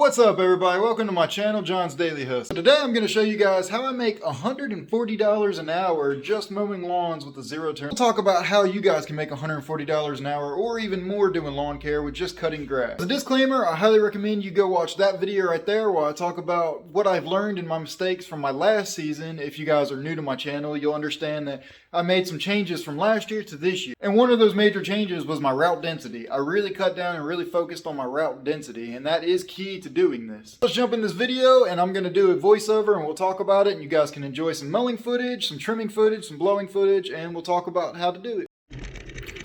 What's up everybody, welcome to my channel, John's Daily Hustle. Today I'm going to show you guys how I make $140 an hour just mowing lawns with a zero turn. We'll talk about how you guys can make $140 an hour or even more doing lawn care with just cutting grass. As a disclaimer, I highly recommend you go watch that video right there where I talk about what I've learned and my mistakes from my last season. If you guys are new to my channel, you'll understand that I made some changes from last year to this year. And one of those major changes was my route density. I really cut down and really focused on my route density, and that is key to doing this. Let's jump in this video and I'm going to do a voiceover and we'll talk about it, and you guys can enjoy some mowing footage, some trimming footage, some blowing footage, and we'll talk about how to do it.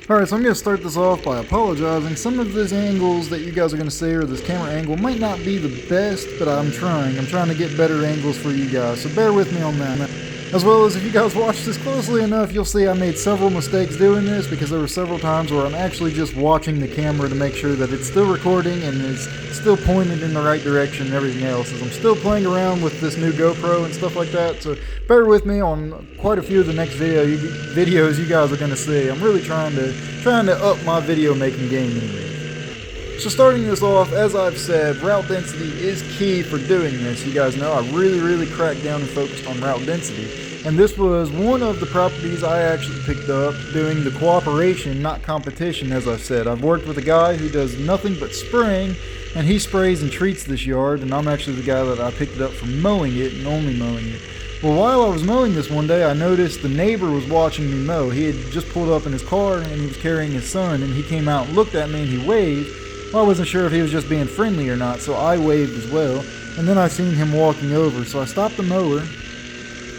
Alright, so I'm going to start this off by apologizing. Some of these angles that you guys are going to see, or this camera angle, might not be the best, but I'm trying to get better angles for you guys, so bear with me on that. As well as if you guys watch this closely enough, you'll see I made several mistakes doing this because there were several times where I'm actually just watching the camera to make sure that it's still recording and is still pointed in the right direction and everything else, as I'm still playing around with this new GoPro and stuff like that, so bear with me on quite a few of the next videos you guys are going to see. I'm really trying to up my video making game anyway. So starting this off, as I've said, route density is key for doing this. You guys know I really cracked down and focused on route density. And this was one of the properties I actually picked up doing the cooperation, not competition, as I've said. I've worked with a guy who does nothing but spraying, and he sprays and treats this yard, and I'm actually the guy that I picked it up for mowing it and only mowing it. Well, while I was mowing this one day, I noticed the neighbor was watching me mow. He had just pulled up in his car and he was carrying his son, and he came out and looked at me and he waved. Well, I wasn't sure if he was just being friendly or not, so I waved as well. And then I seen him walking over, so I stopped the mower.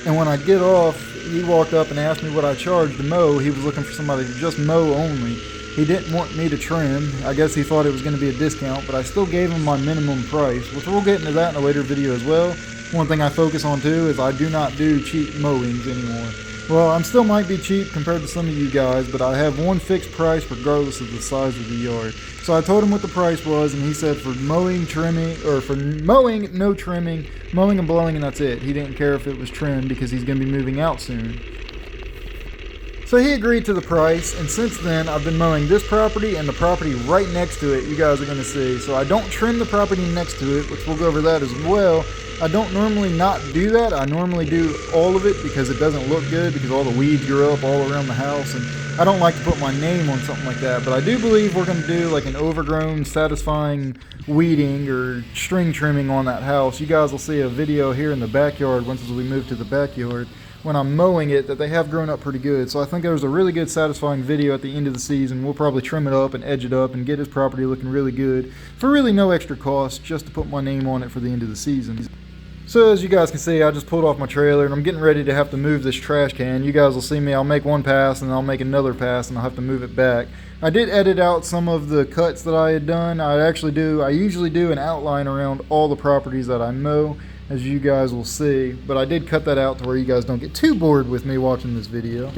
And when I get off, he walked up and asked me what I charged to mow. He was looking for somebody to just mow only. He didn't want me to trim. I guess he thought it was going to be a discount, but I still gave him my minimum price, which we'll get into that in a later video as well. One thing I focus on too is I do not do cheap mowings anymore. Well, I still might be cheap compared to some of you guys, but I have one fixed price regardless of the size of the yard. So I told him what the price was, and he said for mowing, trimming, or for mowing, no trimming, mowing and blowing, and that's it. He didn't care if it was trimmed because he's going to be moving out soon. So he agreed to the price, and since then I've been mowing this property and the property right next to it, you guys are going to see. So I don't trim the property next to it, which we'll go over that as well. I don't normally not do that. I normally do all of it because it doesn't look good, because all the weeds grow up all around the house, and I don't like to put my name on something like that. But I do believe we're going to do like an overgrown, satisfying weeding or string trimming on that house. You guys will see a video here in the backyard once we move to the backyard when I'm mowing it that they have grown up pretty good. So I think there's a really good satisfying video at the end of the season. We'll probably trim it up and edge it up and get his property looking really good for really no extra cost, just to put my name on it for the end of the season. So as you guys can see, I just pulled off my trailer and I'm getting ready to have to move this trash can. You guys will see me, I'll make one pass and I'll make another pass and I'll have to move it back. I did edit out some of the cuts that I had done. I usually do an outline around all the properties that I mow, as you guys will see, but I did cut that out to where you guys don't get too bored with me watching this video.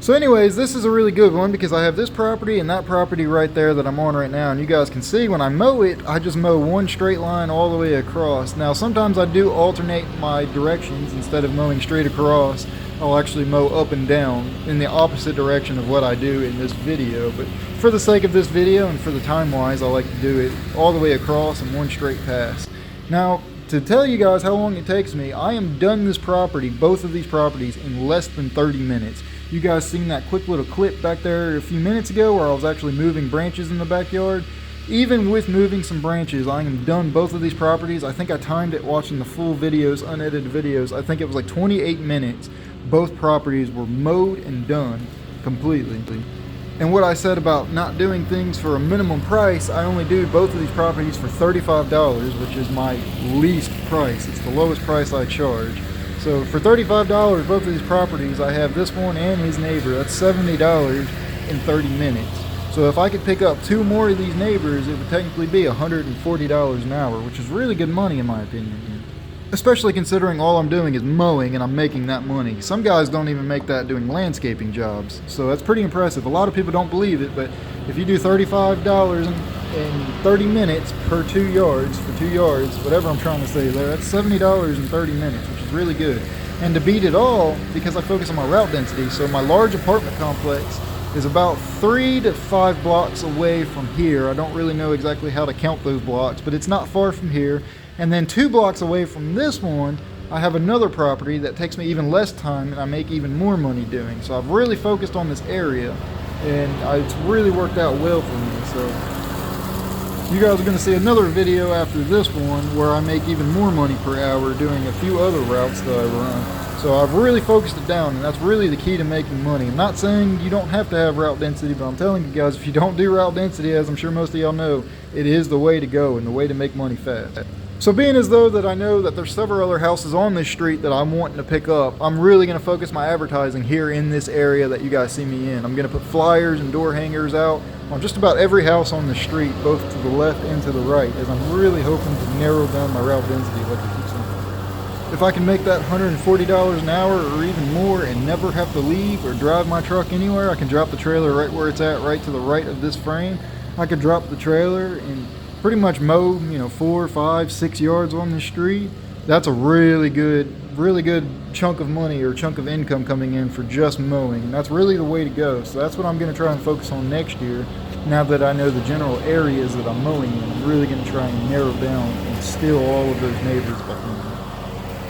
So anyways, this is a really good one because I have this property and that property right there that I'm on right now, and you guys can see when I mow it, I just mow one straight line all the way across. Now sometimes I do alternate my directions. Instead of mowing straight across, I'll actually mow up and down in the opposite direction of what I do in this video, but for the sake of this video and for the time wise, I like to do it all the way across in one straight pass. Now, to tell you guys how long it takes me, I am done this property, both of these properties, in less than 30 minutes. You guys seen that quick little clip back there a few minutes ago where I was actually moving branches in the backyard? Even with moving some branches, I am done both of these properties. I think I timed it watching the full videos, unedited videos. I think it was like 28 minutes. Both properties were mowed and done completely. And what I said about not doing things for a minimum price, I only do both of these properties for $35, which is my least price. It's the lowest price I charge. So for $35, both of these properties, I have this one and his neighbor. That's $70 in 30 minutes. So if I could pick up two more of these neighbors, it would technically be $140 an hour, which is really good money in my opinion. Especially considering all I'm doing is mowing and I'm making that money. Some guys don't even make that doing landscaping jobs. So that's pretty impressive. A lot of people don't believe it, but if you do $35 in 30 minutes per 2 yards, for 2 yards, whatever I'm trying to say there, that's $70 in 30 minutes, which is really good. And to beat it all, because I focus on my route density, so my large apartment complex is about 3 to 5 blocks away from here. I don't really know exactly how to count those blocks, but it's not far from here. And then 2 blocks away from this one, I have another property that takes me even less time and I make even more money doing. So I've really focused on this area, and it's really worked out well for me. So you guys are going to see another video after this one where I make even more money per hour doing a few other routes that I run. So I've really focused it down, and that's really the key to making money. I'm not saying you don't have to have route density, but I'm telling you guys, if you don't do route density, as I'm sure most of y'all know, it is the way to go and the way to make money fast. So being as though that I know that there's several other houses on this street that I'm wanting to pick up, I'm really going to focus my advertising here in this area that you guys see me in. I'm going to put flyers and door hangers out on just about every house on the street, both to the left and to the right, as I'm really hoping to narrow down my route density like I keep saying. If I can make that $140 an hour or even more and never have to leave or drive my truck anywhere, I can drop the trailer right where it's at, right to the right of this frame. I could drop the trailer and pretty much mow, 4, 5, 6 yards on the street. That's a really good chunk of money or chunk of income coming in for just mowing. And that's really the way to go. So that's what I'm going to try and focus on next year. Now that I know the general areas that I'm mowing in, I'm really going to try and narrow down and steal all of those neighbors behind me.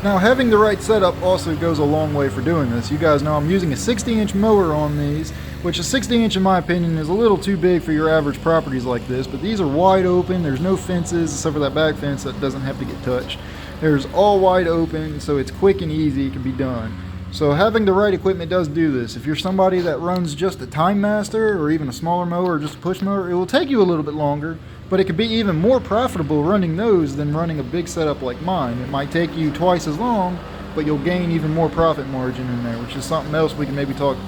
Now, having the right setup also goes a long way for doing this. You guys know I'm using a 60-inch mower on these, which a 60-inch in my opinion is a little too big for your average properties like this, but these are wide open. There's no fences except for that back fence that doesn't have to get touched. There's all wide open, so it's quick and easy. It can be done. So having the right equipment does do this. If you're somebody that runs just a Time Master or even a smaller mower or just a push mower, it will take you a little bit longer, but it could be even more profitable running those than running a big setup like mine. It might take you twice as long, but you'll gain even more profit margin in there, which is something else we can maybe talk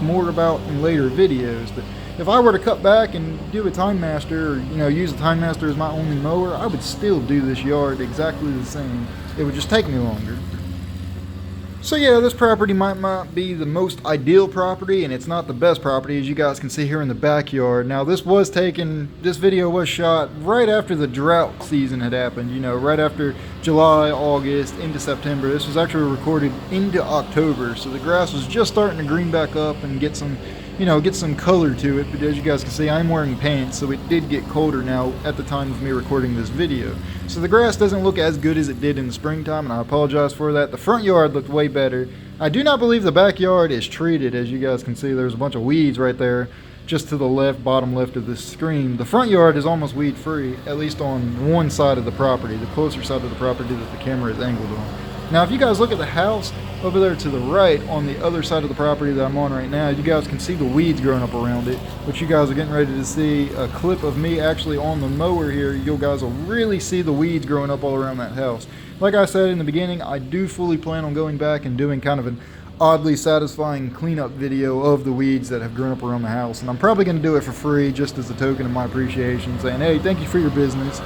more about in later videos. But if I were to cut back and do a Time Master, or use a Time Master as my only mower, I would still do this yard exactly the same. It would just take me longer. So yeah, this property might not be the most ideal property, and it's not the best property, as you guys can see here in the backyard. Now this video was shot right after the drought season had happened, right after July, August, into September. This was actually recorded into October, so the grass was just starting to green back up and get some color to it. But as you guys can see, I'm wearing pants, so it did get colder now at the time of me recording this video. So the grass doesn't look as good as it did in the springtime, and I apologize for that. The front yard looked way better. I do not believe the backyard is treated. As you guys can see, there's a bunch of weeds right there, just to the left, bottom left of this screen. The front yard is almost weed free, at least on one side of the property, the closer side of the property that the camera is angled on. Now if you guys look at the house over there to the right on the other side of the property that I'm on right now, you guys can see the weeds growing up around it, which you guys are getting ready to see a clip of me actually on the mower here. You guys will really see the weeds growing up all around that house. Like I said in the beginning, I do fully plan on going back and doing kind of an oddly satisfying cleanup video of the weeds that have grown up around the house, and I'm probably going to do it for free just as a token of my appreciation, saying, hey, thank you for your business.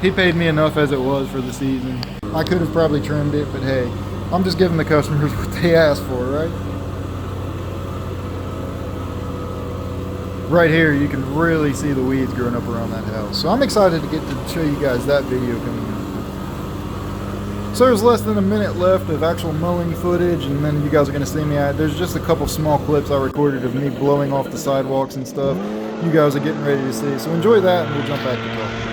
He paid me enough as it was for the season. I could have probably trimmed it, but hey, I'm just giving the customers what they asked for, right? Right here, you can really see the weeds growing up around that house. So I'm excited to get to show you guys that video coming up. So there's less than a minute left of actual mowing footage, and then you guys are going to see me there's just a couple small clips I recorded of me blowing off the sidewalks and stuff. You guys are getting ready to see. So enjoy that, and we'll jump back to talking.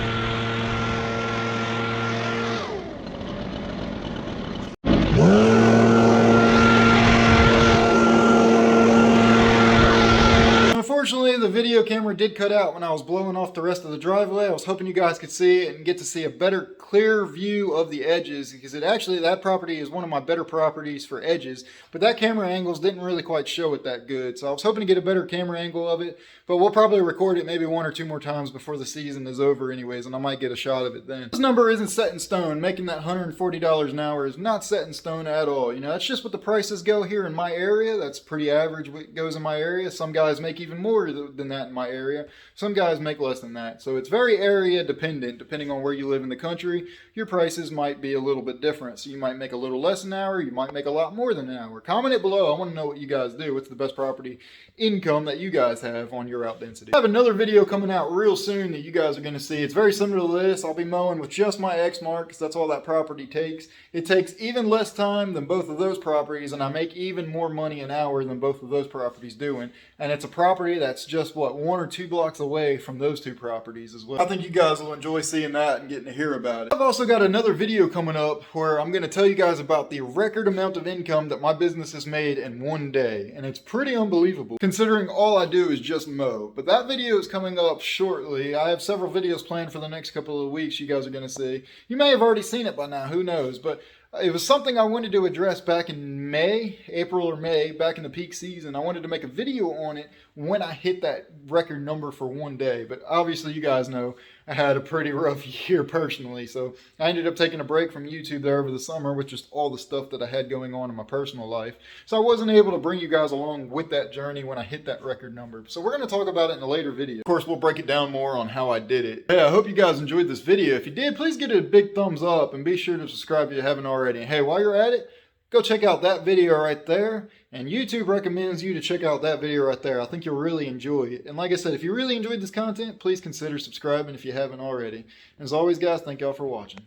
Unfortunately, the video camera did cut out when I was blowing off the rest of the driveway. I was hoping you guys could see it and get to see a better, clear view of the edges, because that property is one of my better properties for edges, but that camera angles didn't really quite show it that good. So I was hoping to get a better camera angle of it, but we'll probably record it maybe 1 or 2 more times before the season is over anyways, and I might get a shot of it then. This number isn't set in stone. Making that $140 an hour is not set in stone at all. That's just what the prices go here in my area. That's pretty average what goes in my area. Some guys make even more than that in my area. area. Some guys make less than that. So it's very area dependent. Depending on where you live in the country, your prices might be a little bit different. So you might make a little less an hour, you might make a lot more than an hour. Comment it below. I want to know what you guys do. What's the best property income that you guys have on your out density? I have another video coming out real soon that you guys are going to see. It's very similar to this. I'll be mowing with just my Exmark because that's all that property takes. It takes even less time than both of those properties, and I make even more money an hour than both of those properties doing. And it's a property that's just, what, 1 or 2 blocks away from those two properties as well. I think you guys will enjoy seeing that and getting to hear about it. I've also got another video coming up where I'm going to tell you guys about the record amount of income that my business has made in one day. And it's pretty unbelievable considering all I do is just mow. But that video is coming up shortly. I have several videos planned for the next couple of weeks you guys are going to see. You may have already seen it by now, who knows, but it was something I wanted to address back in April or May, back in the peak season. I wanted to make a video on it when I hit that record number for one day. But obviously you guys know I had a pretty rough year personally. So I ended up taking a break from YouTube there over the summer with just all the stuff that I had going on in my personal life. So I wasn't able to bring you guys along with that journey when I hit that record number. So we're going to talk about it in a later video. Of course, we'll break it down more on how I did it. Hey, I hope you guys enjoyed this video. If you did, please give it a big thumbs up and be sure to subscribe if you haven't already. And hey, while you're at it, go check out that video right there. And YouTube recommends you to check out that video right there. I think you'll really enjoy it. And like I said, if you really enjoyed this content, please consider subscribing if you haven't already. And as always, guys, thank y'all for watching.